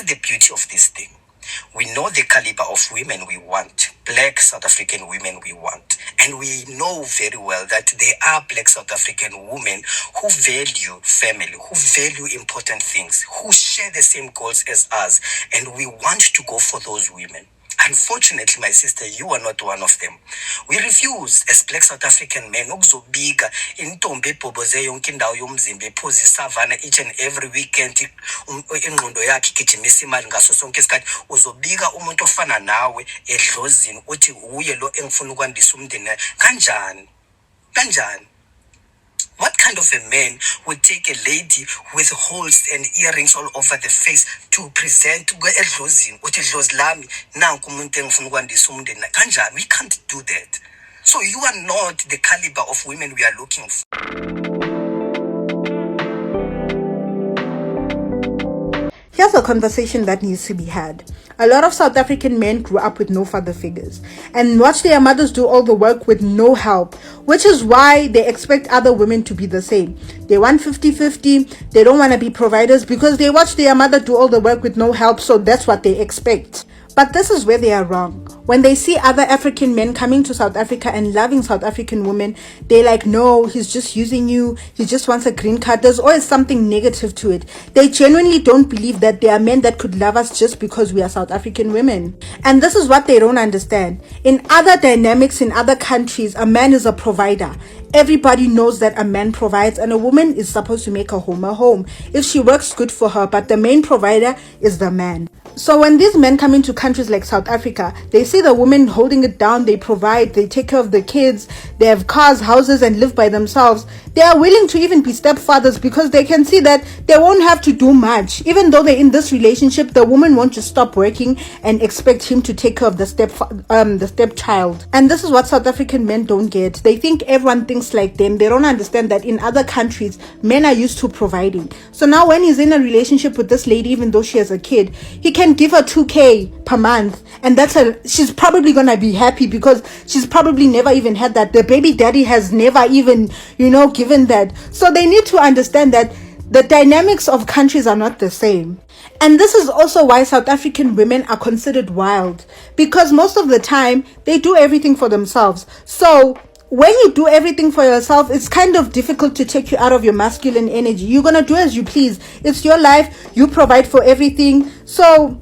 Here's the beauty of this thing. We know the caliber of women we want, black South African women we want. And we know very well that there are black South African women who value family, who value important things, who share the same goals as us. And we want to go for those women. Unfortunately, my sister, you are not one of them. We refuse as black South African men ukuzobika intombi ebhoboze yonke indawo yomzimba ephuza isavana each and every weekend ingqondo yakhe igijimisa imali ngaso sonke isikhathi. Uzobika umuntu ofana nawe edlozini uthi uye lo engifuna ukwandisa umndeni. Kanjani? What kind of a man would take a lady with holes and earrings all over the face to present edlozini uthi dlozi lami nanku umuntu engifuna ukwandisa umndeni? Kanjani? We can't do that. So you are not the caliber of women we are looking for. Here's a conversation that needs to be had. A lot of South African men grew up with no father figures and watch their mothers do all the work with no help, which is why they expect other women to be the same. They want 50-50. They don't want to be providers because they watch their mother do all the work with no help, so that's what they expect. But this is where they are wrong. When they see other African men coming to South Africa and loving South African women, they're like, no, he's just using you. He just wants a green card. There's always something negative to it. They genuinely don't believe that there are men that could love us just because we are South African women. And this is what they don't understand. In other dynamics in other countries, a man is a provider. Everybody knows that a man provides and a woman is supposed to make a home. If she works, good for her, but the main provider is the man. So when these men come into countries like South Africa, they see the women holding it down, they provide, they take care of the kids, they have cars, houses, and live by themselves. They are willing to even be stepfathers because they can see that they won't have to do much. Even though they're in this relationship, the woman won't just stop working and expect him to take care of the stepchild. And this is what South African men don't get. They think everyone thinks like them. They don't understand that in other countries, men are used to providing. So now when he's in a relationship with this lady, even though she has a kid, he can give her 2K per month, and she's probably gonna be happy because she's probably never even had that. The baby daddy has never even, given that. So they need to understand that the dynamics of countries are not the same. And this is also why South African women are considered wild, because most of the time they do everything for themselves. So when you do everything for yourself, it's kind of difficult to take you out of your masculine energy. You're going to do as you please. It's your life. You provide for everything. So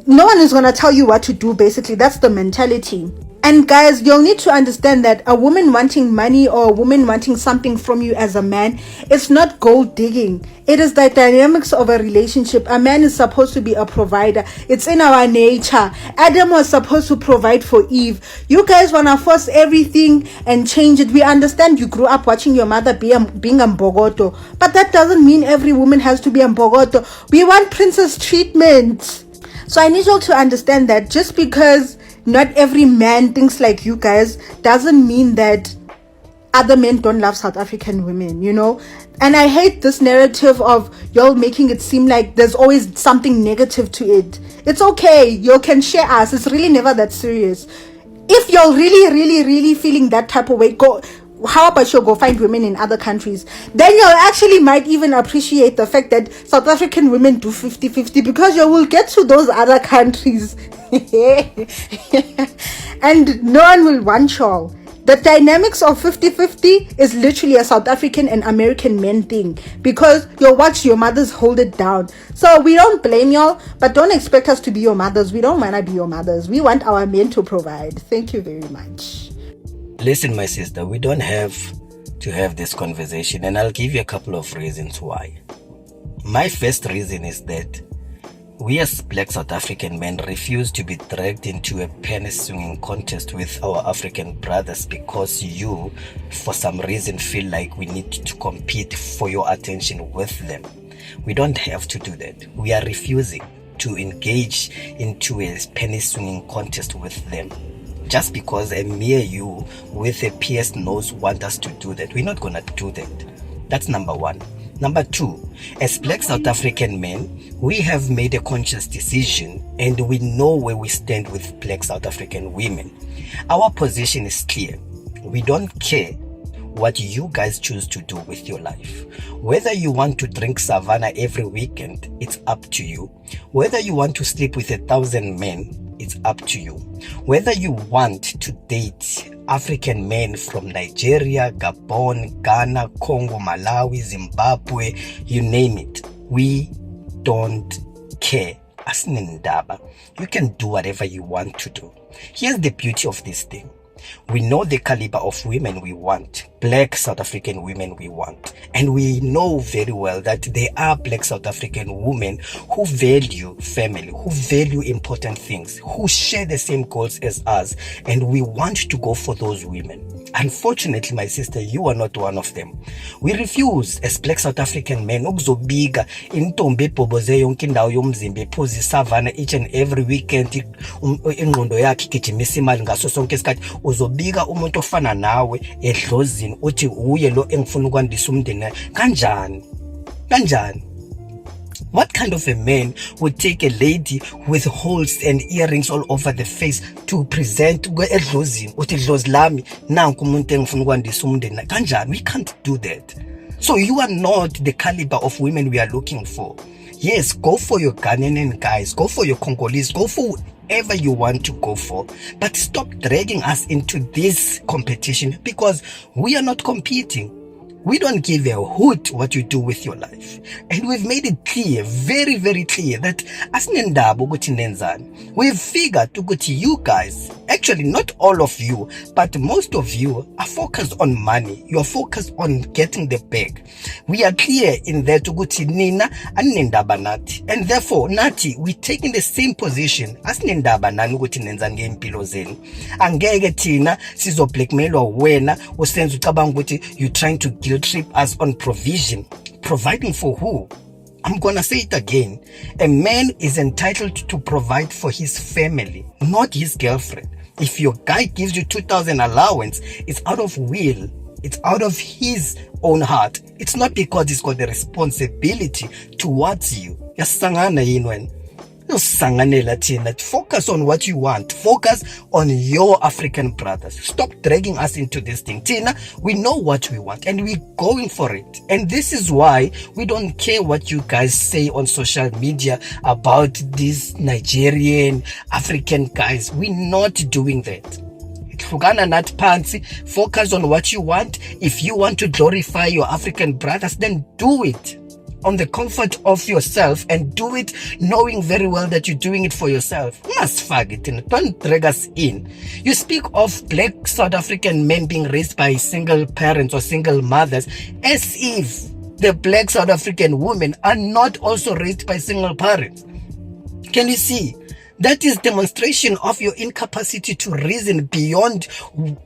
no one is going to tell you what to do, basically. That's the mentality. And guys, you'll need to understand that a woman wanting money or a woman wanting something from you as a man, it's not gold digging. It is the dynamics of a relationship. A man is supposed to be a provider. It's in our nature. Adam was supposed to provide for Eve. You guys want to force everything and change it. We understand you grew up watching your mother being a Mbogoto, but that doesn't mean every woman has to be a Mbogoto. We want princess treatment. So I need you all to understand that just because not every man thinks like you guys doesn't mean that other men don't love South African women, And I hate this narrative of y'all making it seem like there's always something negative to it. It's okay. Y'all can share us. It's really never that serious. If y'all really feeling that type of way, how about you go find women in other countries? Then you'll actually might even appreciate the fact that South African women do 50-50 because you will get to those other countries and no one will want y'all. The dynamics of 50-50 is literally a South African and American men thing because you watch your mothers hold it down. So we don't blame y'all, but don't expect us to be your mothers. We don't want to be your mothers. We want our men to provide. Thank you very much. Listen, my sister, we don't have to have this conversation, and I'll give you a couple of reasons why. My first reason is that we as black South African men refuse to be dragged into a penis swinging contest with our African brothers because you, for some reason, feel like we need to compete for your attention with them. We don't have to do that. We are refusing to engage into a penis swinging contest with them. Just because a mere you with a pierced nose want us to do that, we're not gonna do that. That's number one. Number two, as black South African men, we have made a conscious decision and we know where we stand with black South African women. Our position is clear. We don't care what you guys choose to do with your life. Whether you want to drink savannah every weekend, it's up to you. Whether you want to sleep with 1,000 men, it's up to you. Whether you want to date African men from Nigeria, Gabon, Ghana, Congo, Malawi, Zimbabwe, you name it, we don't care. Asinindaba. You can do whatever you want to do. Here's the beauty of this thing. We know the caliber of women we want, black South African women we want. And we know very well that there are black South African women who value family, who value important things, who share the same goals as us. And we want to go for those women. Unfortunately, my sister, you are not one of them. We refuse as black South African men ukuzobika intombi ebhoboze yonke indawo yomzimba ephuza isavana each and every weekend ingqondo yakhe igijimisa imali ngaso sonke isikhathi. Uzobika umuntu ofana nawe edlozini uthi uye lo engifuna ukwandisa umndeni. Kanjani? What kind of a man would take a lady with holes and earrings all over the face to present edlozini uthi dlozi lami nanku umuntu engifuna ukwandisa umndeni? Kanjani? We can't do that. So you are not the caliber of women we are looking for. Yes, go for your Ghanaian guys, go for your Congolese, go for whoever you want to go for, but stop dragging us into this competition because we are not competing. We don't give a hoot what you do with your life. And we've made it clear, very, very clear, that asinendaba ukuthi nenzani. We've figured ukuthi you guys, actually not all of you, but most of you are focused on money. You are focused on getting the bag. We are clear in that ukuthi nina aninendaba nathi. And therefore, nathi, we take in the same position. Asinendaba nani ukuthi nenzani ngempilo zenu. Angeke thina sizo blackmailwa wena usenza ucabanga ukuthi you trying to guilt trip us on provision. Providing for who? I'm gonna say it again. A man is entitled to provide for his family, not his girlfriend. If your guy gives you 2,000 allowance, it's out of will. It's out of his own heart. It's not because he's got the responsibility towards you. Yasangana yinwen. Focus on what you want. Focus on your African brothers. Stop dragging us into this thing. Tina, we know what we want and we're going for it. And this is why we don't care what you guys say on social media about these Nigerian African guys. We're not doing that. Focus on what you want. If you want to glorify your African brothers, then do it on the comfort of yourself and do it knowing very well that you're doing it for yourself. Don't drag us in. You speak of black South African men being raised by single parents or single mothers as if the black South African women are not also raised by single parents. Can you see? That is demonstration of your incapacity to reason beyond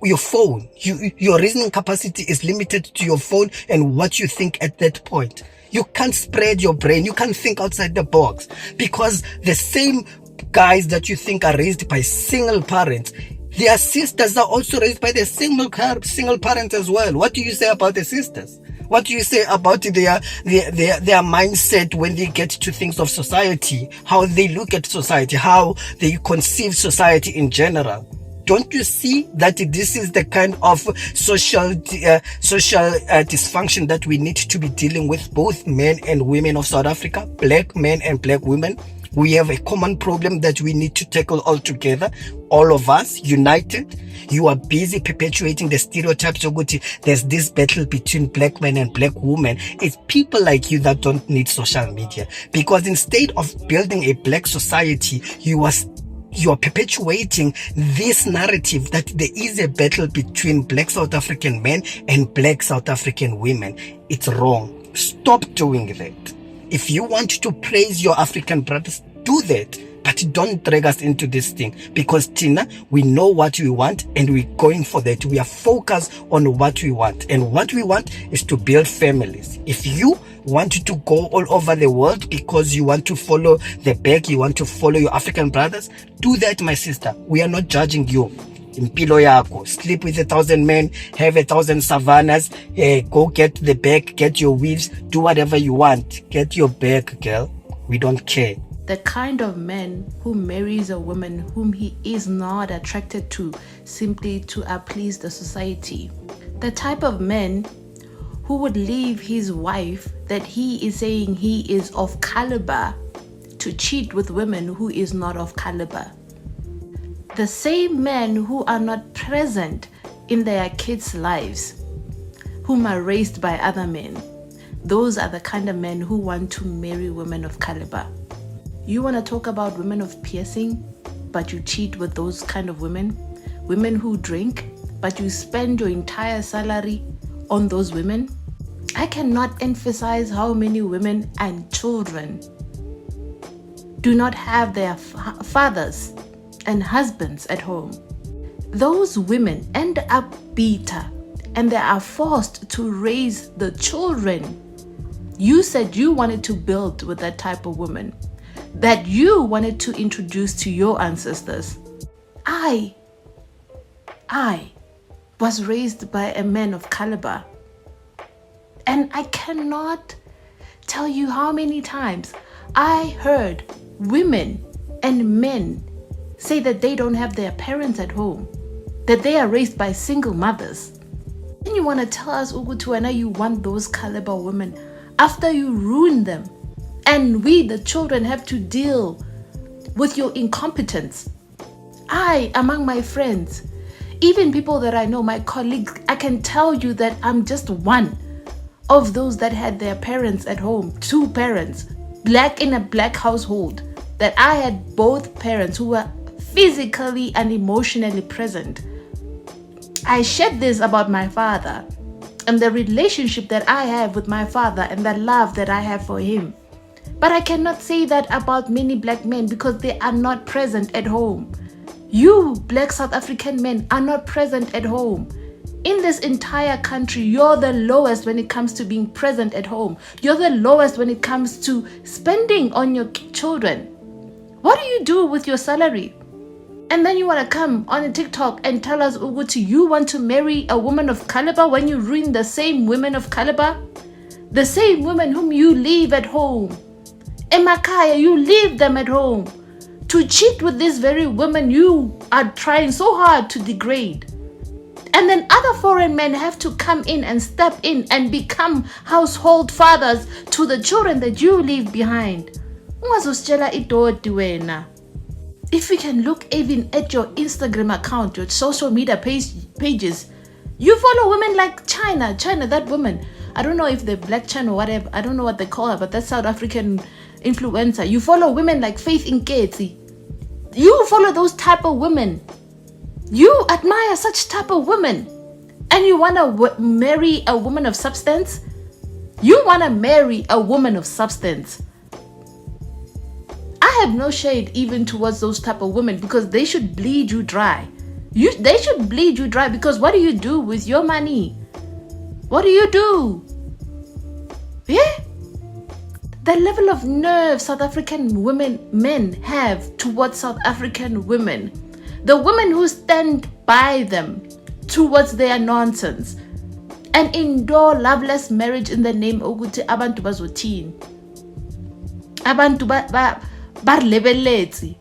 your phone. Your reasoning capacity is limited to your phone and what you think at that point. You can't spread your brain. You can't think outside the box because the same guys that you think are raised by single parents, their sisters are also raised by the single parents as well. What do you say about the sisters? What do you say about their mindset when they get to things of society, how they look at society, how they conceive society in general? Don't you see that this is the kind of social dysfunction that we need to be dealing with, both men and women of South Africa, black men and black women? We have a common problem that we need to tackle all together, all of us united. You are busy perpetuating the stereotypes of there's this battle between black men and black women. It's people like you that don't need social media, because instead of building a black society, you are perpetuating this narrative that there is a battle between black South African men and black South African women. It's wrong. Stop doing that. If you want to praise your African brothers, do that. But don't drag us into this thing, because Tina, we know what we want and we're going for that. We are focused on what we want, and what we want is to build families. If you want to go all over the world because you want to follow the bag, you want to follow your African brothers, do that, my sister. We are not judging you. Impilo yako, sleep with 1,000 men, have 1,000 savannas, go get the bag, get your weaves, do whatever you want. Get your bag, girl. We don't care. The kind of man who marries a woman whom he is not attracted to simply to please the society. The type of man who would leave his wife that he is saying he is of caliber to cheat with women who is not of caliber. The same men who are not present in their kids' lives, whom are raised by other men, those are the kind of men who want to marry women of caliber. You want to talk about women of piercing, but you cheat with those kind of women? Women who drink, but you spend your entire salary on those women? I cannot emphasize how many women and children do not have their fathers and husbands at home. Those women end up bitter and they are forced to raise the children. You said you wanted to build with that type of woman, that you wanted to introduce to your ancestors. I was raised by a man of caliber, and I cannot tell you how many times I heard women and men say that they don't have their parents at home, that they are raised by single mothers. And you want to tell us, Ugutuana, you want those caliber women after you ruin them, and we, the children, have to deal with your incompetence. I, among my friends, even people that I know, my colleagues, I can tell you that I'm just one of those that had their parents at home, two parents, black in a black household, that I had both parents who were physically and emotionally present. I shared this about my father and the relationship that I have with my father and the love that I have for him. But I cannot say that about many black men because they are not present at home. You black South African men are not present at home. In this entire country, you're the lowest when it comes to being present at home. You're the lowest when it comes to spending on your children. What do you do with your salary? And then you want to come on a TikTok and tell us, Uguti, you want to marry a woman of caliber when you ruin the same women of caliber? The same women whom you leave at home. Emakaya, you leave them at home. To cheat with these very women you are trying so hard to degrade. And then other foreign men have to come in and step in and become household fathers to the children that you leave behind. If we can look even at your Instagram account, your social media pages, you follow women like China, that woman. I don't know if they're black China or whatever. I don't know what they call her, but that's South African influencer. You follow women like Faith Nketsi. You follow those type of women. You admire such type of women. And you want to marry a woman of substance? You want to marry a woman of substance. I have no shade even towards those type of women because they should bleed you dry. They should bleed you dry because what do you do with your money? What do you do? Yeah? The level of nerve South African men have towards South African women. The women who stand by them towards their nonsense and endure loveless marriage in the name of abantu bazothini. Abantu ba lebeletse.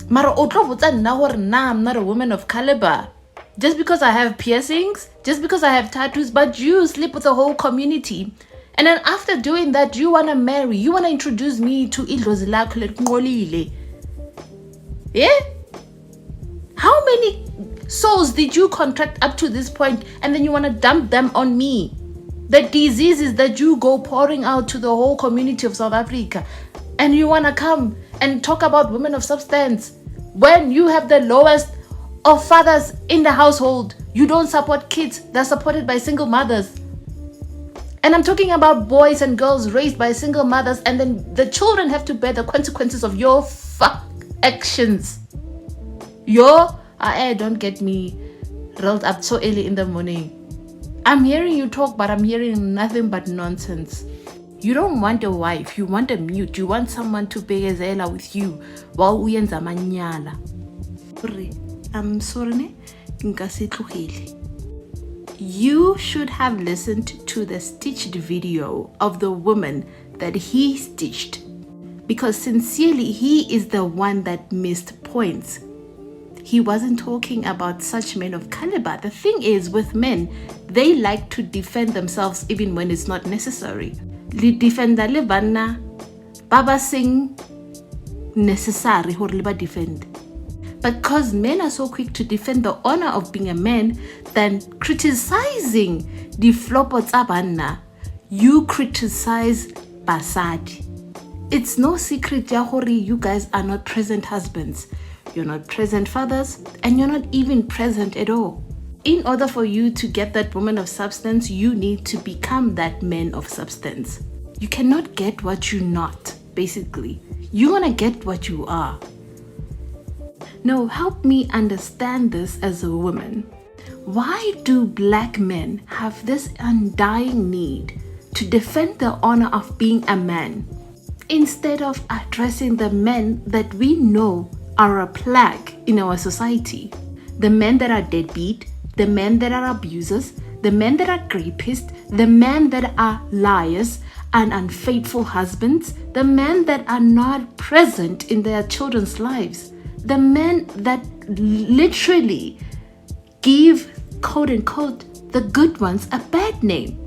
Mara otlo botsa nna hore na I'm not a woman of caliber. Just because I have piercings, just because I have tattoos, but you sleep with the whole community. And then after doing that, you want to marry, you want to introduce me to idlozi lakho leqolile. Yeah? How many souls did you contract up to this point and then you want to dump them on me? The diseases that you go pouring out to the whole community of South Africa, and you want to come and talk about women of substance when you have the lowest of fathers in the household. You don't support kids, they're supported by single mothers. And I'm talking about boys and girls raised by single mothers, and then the children have to bear the consequences of your actions. Don't get me rolled up so early in the morning. I'm hearing you talk, but I'm hearing nothing but nonsense. You don't want a wife, you want a mute. You want someone to begezela with you while uyenza manyala. I'm sorry, you should have listened to the stitched video of the woman that he stitched, because sincerely he is the one that missed points. he wasn't talking about such men of caliber. The thing is, with men, they like to defend themselves even when it's not necessary. Le defenda le banna baba sing necessary hore le ba defend. Because men are so quick to defend the honor of being a man than criticizing the flopo tsa banna, you criticize basadi. It's no secret ya hore you guys are not present husbands, you're not present fathers, and you're not even present at all. In order for you to get that woman of substance, you need to become that man of substance. You cannot get what you're not, basically. You want to get what you are. No, help me understand this as a woman. Why do black men have this undying need to defend the honor of being a man, instead of addressing the men that we know are a plague in our society? The men that are deadbeat, the men that are abusers, the men that are rapists, the men that are liars and unfaithful husbands, the men that are not present in their children's lives, the men that literally give, quote unquote, the good ones a bad name.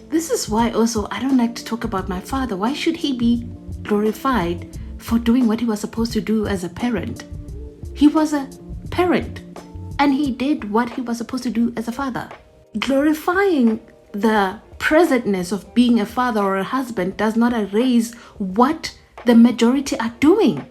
This is why also I don't like to talk about my father. Why should he be glorified for doing what he was supposed to do as a parent? He was a parent and he did what he was supposed to do as a father. Glorifying the presentness of being a father or a husband does not erase what the majority are doing.